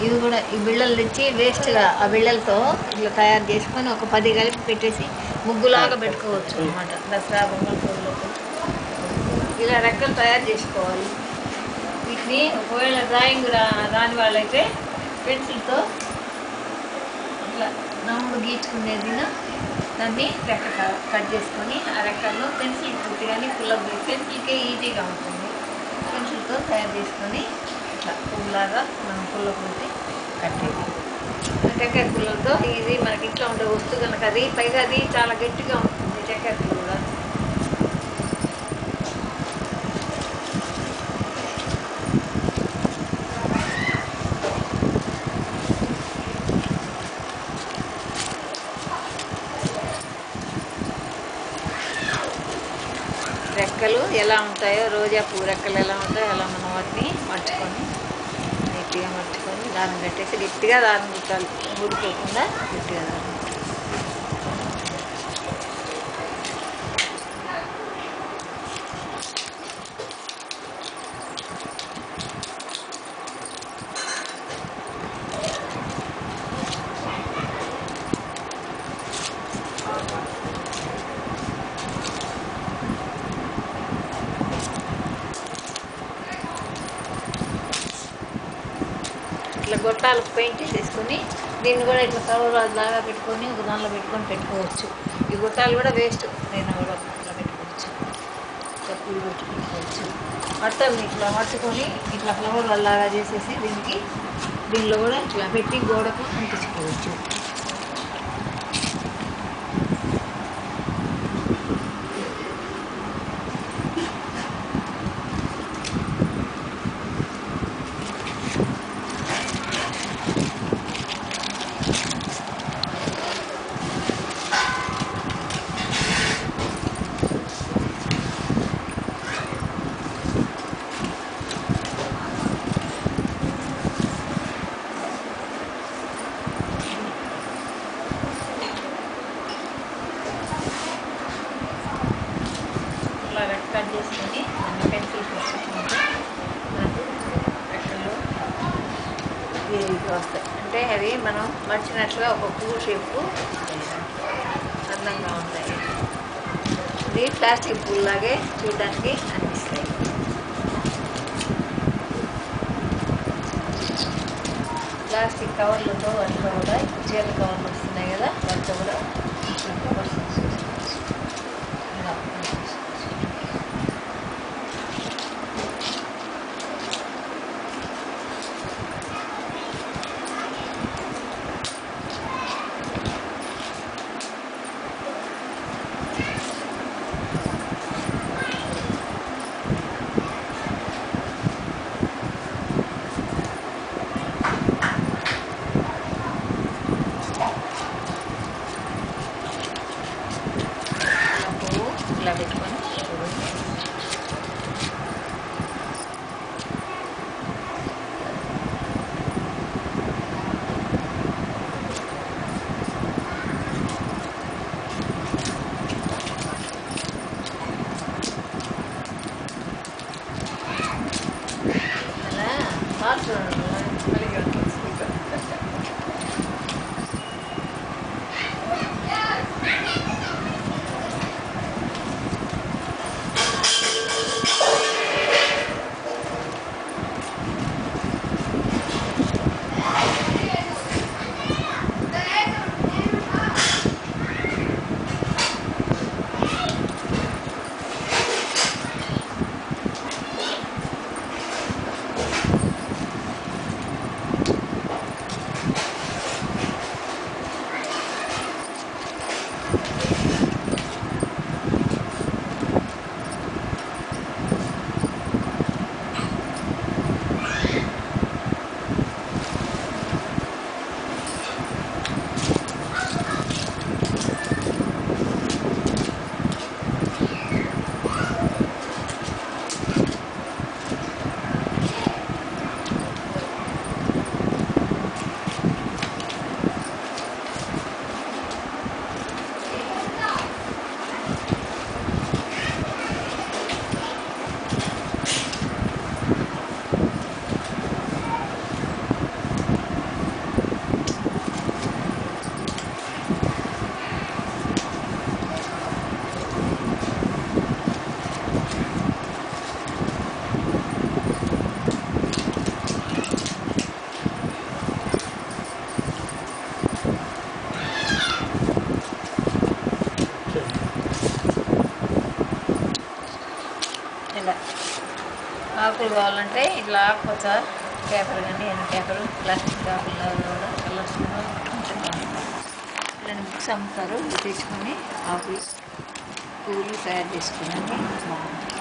ఇవి కూడా ఈ బిళ్ళలు తెచ్చి వేస్ట్గా ఆ బిళ్ళలతో ఇట్లా తయారు చేసుకొని ఒక 10 కలిపి పెట్టేసి ముగ్గులాగా పెట్టుకోవచ్చు అనమాట. దసరా బొమ్మల పూలతో ఇలా రెక్కలు తయారు చేసుకోవాలి. వీటిని ఒకవేళ డ్రాయింగ్ రాని వాళ్ళైతే పెన్సిల్తో ఇట్లా రౌండ్ గీచుకునేది దాన్ని రెక్క కట్ చేసుకొని ఆ రెక్కల్లో పెన్సిల్ పూర్తి కానీ పుల్లలు పెన్సిల్కే ఈజీగా ఉంటుంది. పెన్సిల్తో తయారు చేసుకొని ఇట్లా పువ్వులాగా మనం పుల్ల పూసి కట్టేది. చక్కెర పుల్లలతో ఇది మనకి ఇంట్లో ఉండే వస్తువు కనుక అది పైగా అది చాలా గట్టిగా ఉంటుంది చక్కెర పుల్ల కూడా. రెక్కలు ఎలా ఉంటాయో రోజా పువ్వు రెక్కలు ఎలా ఉంటాయో అలా మనం వాటిని మర్చుకొని గట్టిగా మర్చుకొని దారం కట్టేసి గట్టిగా దారం కుట్టాలి. ఊడిపోకుండా గట్టిగా దారం ఇట్లా గొట్టాలకు పెయింట్ చేసుకొని దీన్ని కూడా ఇట్లా కవర్ లాగా పెట్టుకొని ఒక దానిలో పెట్టుకోవచ్చు. ఈ గొట్టాలు కూడా వేస్ట్ నేను కూడా ఇట్లా పెట్టుకోవచ్చు, కప్పులు పెట్టుకోవచ్చు. అట్టల్ని ఇట్లా మట్టుకొని ఇట్లా ఫ్లవర్ లాగా చేసేసి దీనిలో కూడా ఇట్లా పెట్టి గోడకు అంటించుకోవచ్చు. కట్ చేసుకొని పెన్సిల్ పెట్టుకుంటే మనకు రెక్కలు వస్తాయి. అంటే అవి మనం మర్చినట్లుగా ఒక పువ్వు షేపు అందంగా ఉంటాయి. ఇది ప్లాస్టిక్ పూల్లాగే చూడడానికి అనిపిస్తాయి. ప్లాస్టిక్ కవర్లతో వాటిలో కూడా చీర కవర్లు వస్తున్నాయి కదా, వాటితో కూడా కవర్స్ ఇలా పెట్టుకొని అలా మార్చుకోండి. ఆకులు కావాలంటే ఇట్లా ఆకుపచ్చ పేపర్ కానీ ఎన్ని పేపర్ ప్లాస్టిక్ ఆకుల్లో కూడా కలర్స్గా ఉంటే బాగుంటుంది. ఇలాంటి బుక్స్ అమ్ముతారు, ఇవి తెచ్చుకొని ఆకులు పూలు తయారు చేసుకోవడానికి బాగుంటుంది.